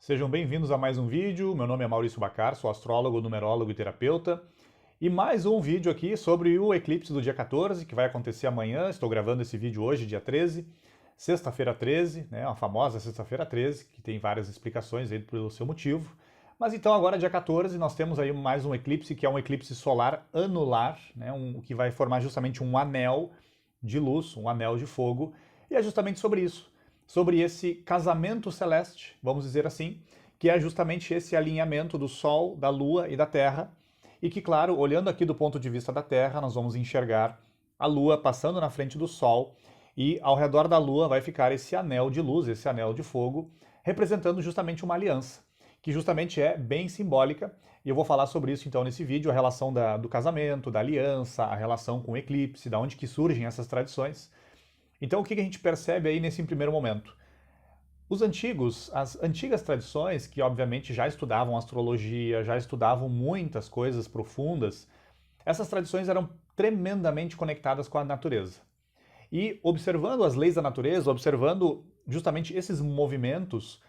Sejam bem-vindos a mais um vídeo. Meu nome é Maurício Bacar, sou astrólogo, numerólogo e terapeuta. E mais um vídeo aqui sobre o eclipse do dia 14, que vai acontecer amanhã. Estou gravando esse vídeo hoje, dia 13, sexta-feira 13, né, a famosa sexta-feira 13, que tem várias explicações aí pelo seu motivo. Mas então agora, dia 14, nós temos aí mais um eclipse, que é um eclipse solar anular, né, que vai formar justamente um anel de luz, um anel de fogo, e é justamente sobre isso, sobre esse casamento celeste, vamos dizer assim, que é justamente esse alinhamento do Sol, da Lua e da Terra, e que, claro, olhando aqui do ponto de vista da Terra, nós vamos enxergar a Lua passando na frente do Sol, e ao redor da Lua vai ficar esse anel de luz, esse anel de fogo, representando justamente uma aliança, que justamente é bem simbólica, e eu vou falar sobre isso então nesse vídeo, a relação do casamento, da aliança, a relação com o eclipse, da onde que surgem essas tradições. Então o que a gente percebe aí nesse primeiro momento? As antigas tradições, que obviamente já estudavam astrologia, já estudavam muitas coisas profundas, essas tradições eram tremendamente conectadas com a natureza. E observando as leis da natureza, observando justamente esses movimentos,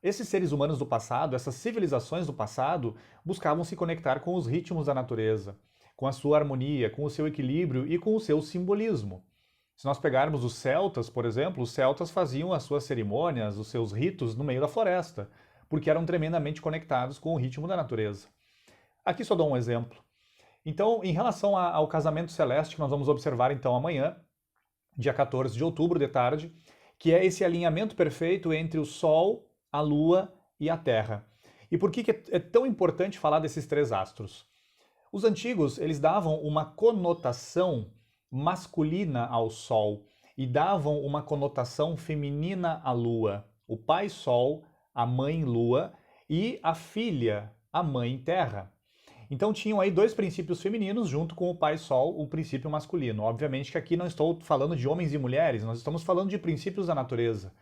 esses seres humanos do passado, essas civilizações do passado, buscavam se conectar com os ritmos da natureza, com a sua harmonia, com o seu equilíbrio e com o seu simbolismo. Se nós pegarmos os celtas, por exemplo, os celtas faziam as suas cerimônias, os seus ritos no meio da floresta, porque eram tremendamente conectados com o ritmo da natureza. Aqui só dou um exemplo. Então, em relação ao casamento celeste que nós vamos observar então amanhã, dia 14 de outubro de tarde, que é esse alinhamento perfeito entre o Sol, a Lua e a Terra. E por que é tão importante falar desses três astros? Os antigos, eles davam uma conotação masculina ao Sol e davam uma conotação feminina à Lua. O pai Sol, a mãe Lua e a filha, a mãe Terra. Então tinham aí dois princípios femininos junto com o pai Sol, o princípio masculino. Obviamente que aqui não estou falando de homens e mulheres, nós estamos falando de princípios da natureza.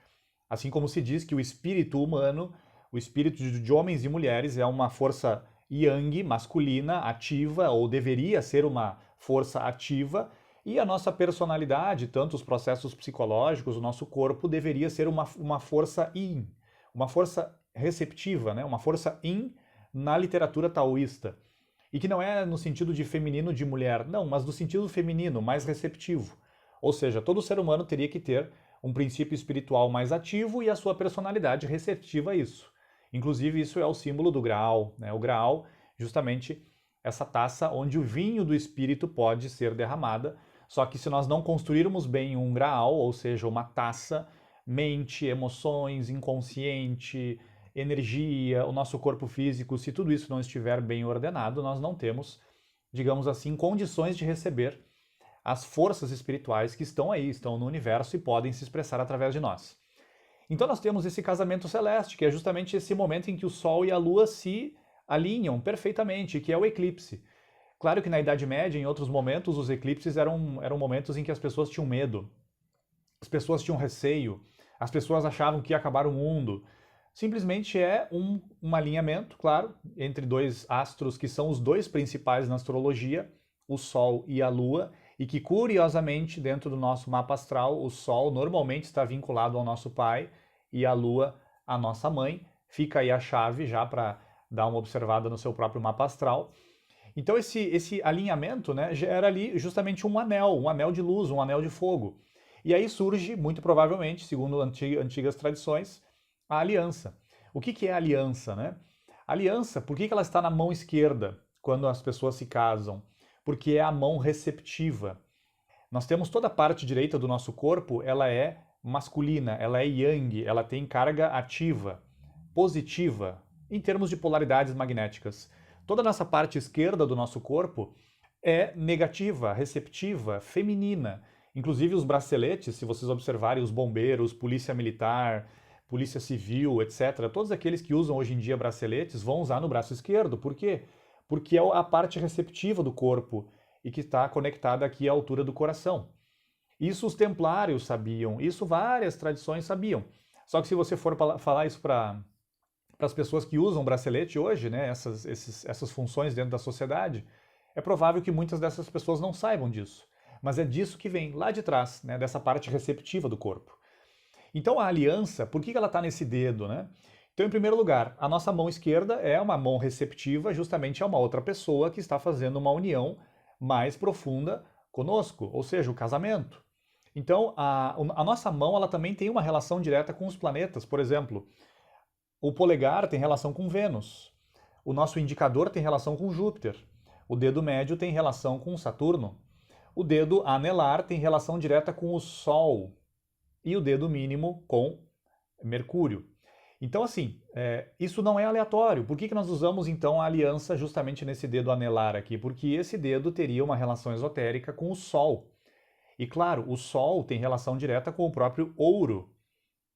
Assim como se diz que o espírito humano, o espírito de homens e mulheres é uma força yang, masculina, ativa, ou deveria ser uma força ativa, e a nossa personalidade, tanto os processos psicológicos, o nosso corpo, deveria ser uma força yin, uma força receptiva, né? Uma força yin na literatura taoísta. E que não é no sentido de feminino de mulher, não, mas no sentido feminino, mais receptivo. Ou seja, todo ser humano teria que ter um princípio espiritual mais ativo e a sua personalidade receptiva a isso. Inclusive, isso é o símbolo do Graal, né? O Graal, justamente essa taça onde o vinho do espírito pode ser derramada. Só que se nós não construirmos bem um Graal, ou seja, uma taça, mente, emoções, inconsciente, energia, o nosso corpo físico, se tudo isso não estiver bem ordenado, nós não temos, digamos assim, condições de receber as forças espirituais que estão aí, estão no universo e podem se expressar através de nós. Então nós temos esse casamento celeste, que é justamente esse momento em que o Sol e a Lua se alinham perfeitamente, que é o eclipse. Claro que na Idade Média, em outros momentos, os eclipses eram momentos em que as pessoas tinham medo, as pessoas tinham receio, as pessoas achavam que ia acabar o mundo. Simplesmente é um alinhamento, claro, entre dois astros que são os dois principais na astrologia, o Sol e a Lua, e que curiosamente dentro do nosso mapa astral, o Sol normalmente está vinculado ao nosso pai e a Lua à nossa mãe. Fica aí a chave já para dar uma observada no seu próprio mapa astral. Então esse alinhamento, né, gera ali justamente um anel de luz, um anel de fogo. E aí surge, muito provavelmente, segundo antigas tradições, a aliança. O que é a aliança, né? A aliança, por que ela está na mão esquerda quando as pessoas se casam? Porque é a mão receptiva. Nós temos toda a parte direita do nosso corpo, ela é masculina, ela é yang, ela tem carga ativa, positiva, em termos de polaridades magnéticas. Toda a nossa parte esquerda do nosso corpo é negativa, receptiva, feminina. Inclusive os braceletes, se vocês observarem os bombeiros, polícia militar, polícia civil, etc., todos aqueles que usam hoje em dia braceletes vão usar no braço esquerdo. Por quê? Porque é a parte receptiva do corpo e que está conectada aqui à altura do coração. Isso os templários sabiam, isso várias tradições sabiam. Só que se você for falar isso para as pessoas que usam bracelete hoje, né, essas funções dentro da sociedade, é provável que muitas dessas pessoas não saibam disso. Mas é disso que vem lá de trás, né, dessa parte receptiva do corpo. Então a aliança, por que ela está nesse dedo, né? Então, em primeiro lugar, a nossa mão esquerda é uma mão receptiva justamente a uma outra pessoa que está fazendo uma união mais profunda conosco, ou seja, o casamento. Então, a nossa mão ela também tem uma relação direta com os planetas. Por exemplo, o polegar tem relação com Vênus, o nosso indicador tem relação com Júpiter, o dedo médio tem relação com Saturno, o dedo anelar tem relação direta com o Sol e o dedo mínimo com Mercúrio. Então, assim, isso não é aleatório. Por que nós usamos, então, a aliança justamente nesse dedo anelar aqui? Porque esse dedo teria uma relação esotérica com o Sol. E, claro, o Sol tem relação direta com o próprio ouro.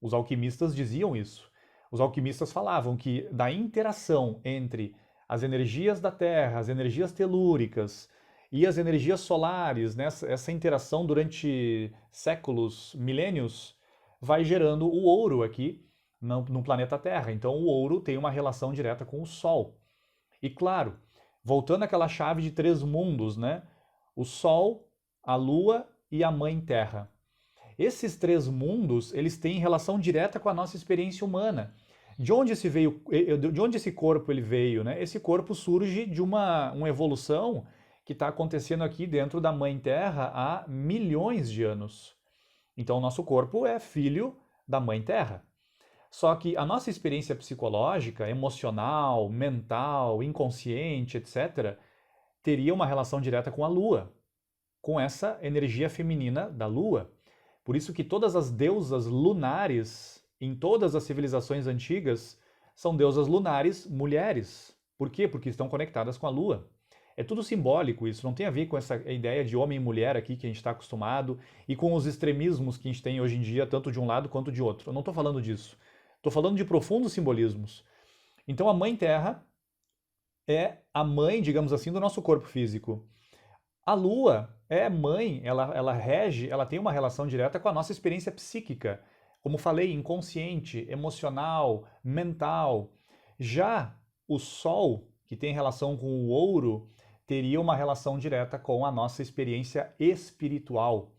Os alquimistas diziam isso. Os alquimistas falavam que da interação entre as energias da Terra, as energias telúricas e as energias solares, né, essa interação durante séculos, milênios, vai gerando o ouro aqui no planeta Terra. Então o ouro tem uma relação direta com o Sol. E claro, voltando àquela chave de 3 mundos, né? O Sol, a Lua e a Mãe Terra. Esses 3 mundos, eles têm relação direta com a nossa experiência humana. De onde esse corpo ele veio, né? Esse corpo surge de uma evolução que está acontecendo aqui dentro da Mãe Terra há milhões de anos. Então o nosso corpo é filho da Mãe Terra. Só que a nossa experiência psicológica, emocional, mental, inconsciente, etc., teria uma relação direta com a Lua, com essa energia feminina da Lua. Por isso que todas as deusas lunares, em todas as civilizações antigas, são deusas lunares mulheres. Por quê? Porque estão conectadas com a Lua. É tudo simbólico isso, não tem a ver com essa ideia de homem e mulher aqui que a gente está acostumado e com os extremismos que a gente tem hoje em dia, tanto de um lado quanto de outro. Eu não estou falando disso. Estou falando de profundos simbolismos. Então a Mãe Terra é a mãe, digamos assim, do nosso corpo físico. A Lua é mãe, ela rege, ela tem uma relação direta com a nossa experiência psíquica. Como falei, inconsciente, emocional, mental. Já o Sol, que tem relação com o ouro, teria uma relação direta com a nossa experiência espiritual.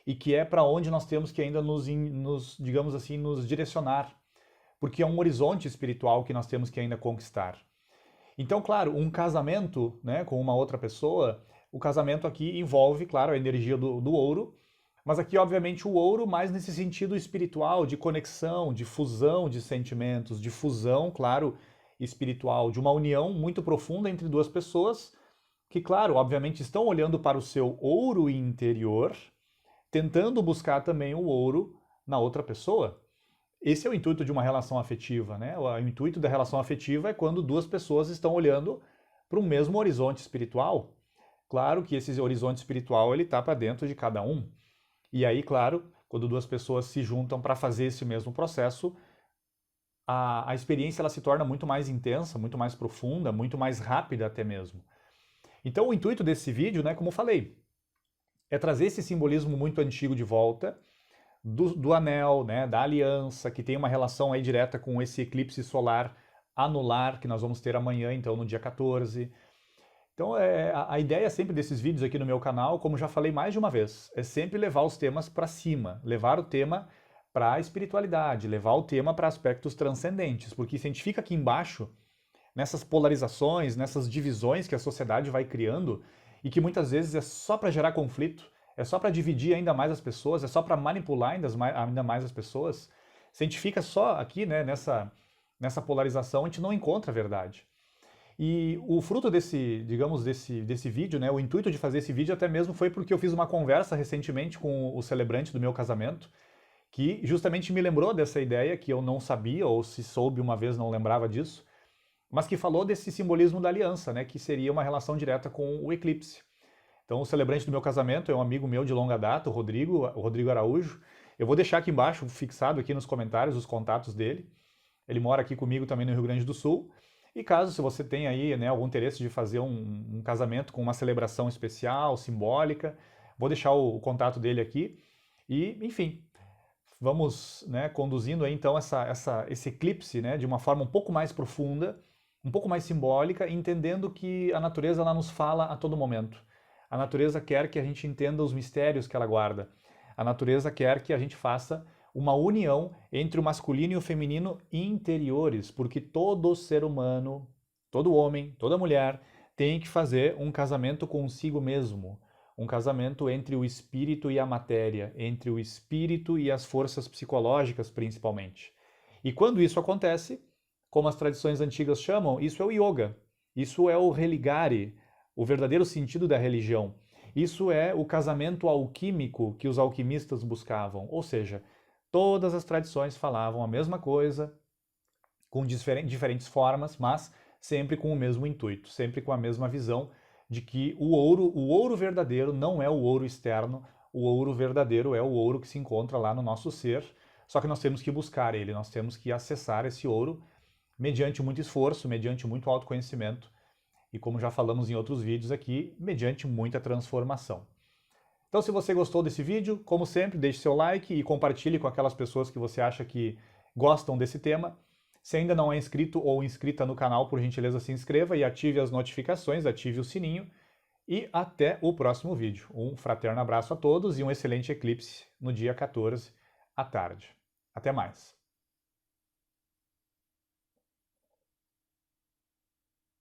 E que é para onde nós temos que ainda digamos assim, nos direcionar. Porque é um horizonte espiritual que nós temos que ainda conquistar. Então, claro, um casamento, né, com uma outra pessoa, o casamento aqui envolve, claro, a energia do ouro, mas aqui, obviamente, o ouro mais nesse sentido espiritual, de conexão, de fusão de sentimentos, de fusão, claro, espiritual, de uma união muito profunda entre 2 pessoas que, claro, obviamente estão olhando para o seu ouro interior, tentando buscar também o ouro na outra pessoa. Esse é o intuito de uma relação afetiva, né? O intuito da relação afetiva é quando 2 pessoas estão olhando para um mesmo horizonte espiritual. Claro que esse horizonte espiritual ele está para dentro de cada um. E aí, claro, quando 2 pessoas se juntam para fazer esse mesmo processo, a experiência ela se torna muito mais intensa, muito mais profunda, muito mais rápida até mesmo. Então o intuito desse vídeo, né, como eu falei, é trazer esse simbolismo muito antigo de volta, do anel, né, da aliança, que tem uma relação aí direta com esse eclipse solar anular que nós vamos ter amanhã, então no dia 14. Então a ideia sempre desses vídeos aqui no meu canal, como já falei mais de uma vez, é sempre levar os temas para cima, levar o tema para a espiritualidade, levar o tema para aspectos transcendentes, porque se a gente fica aqui embaixo, nessas polarizações, nessas divisões que a sociedade vai criando, e que muitas vezes é só para gerar conflito, é só para dividir ainda mais as pessoas, é só para manipular ainda mais as pessoas. Se a gente fica só aqui, né, nessa polarização, a gente não encontra a verdade. E o fruto digamos, desse vídeo, né, o intuito de fazer esse vídeo até mesmo foi porque eu fiz uma conversa recentemente com o celebrante do meu casamento, que justamente me lembrou dessa ideia que eu não sabia, ou se soube uma vez não lembrava disso, mas que falou desse simbolismo da aliança, né, que seria uma relação direta com o eclipse. Então, o celebrante do meu casamento é um amigo meu de longa data, o Rodrigo Araújo. Eu vou deixar aqui embaixo, fixado aqui nos comentários, os contatos dele. Ele mora aqui comigo também no Rio Grande do Sul. E caso se você tenha aí, né, algum interesse de fazer um casamento com uma celebração especial, simbólica, vou deixar o contato dele aqui. E, enfim, vamos, né, conduzindo aí, então esse eclipse, né, de uma forma um pouco mais profunda, um pouco mais simbólica, entendendo que a natureza ela nos fala a todo momento. A natureza quer que a gente entenda os mistérios que ela guarda. A natureza quer que a gente faça uma união entre o masculino e o feminino interiores, porque todo ser humano, todo homem, toda mulher tem que fazer um casamento consigo mesmo, um casamento entre o espírito e a matéria, entre o espírito e as forças psicológicas principalmente. E quando isso acontece, como as tradições antigas chamam, isso é o yoga, isso é o religare, o verdadeiro sentido da religião. Isso é o casamento alquímico que os alquimistas buscavam, ou seja, todas as tradições falavam a mesma coisa, com diferentes formas, mas sempre com o mesmo intuito, sempre com a mesma visão de que o ouro verdadeiro não é o ouro externo, o ouro verdadeiro é o ouro que se encontra lá no nosso ser, só que nós temos que buscar ele, nós temos que acessar esse ouro mediante muito esforço, mediante muito autoconhecimento e, como já falamos em outros vídeos aqui, mediante muita transformação. Então, se você gostou desse vídeo, como sempre, deixe seu like e compartilhe com aquelas pessoas que você acha que gostam desse tema. Se ainda não é inscrito ou inscrita no canal, por gentileza se inscreva e ative as notificações, ative o sininho. E até o próximo vídeo. Um fraterno abraço a todos e um excelente eclipse no dia 14 à tarde. Até mais!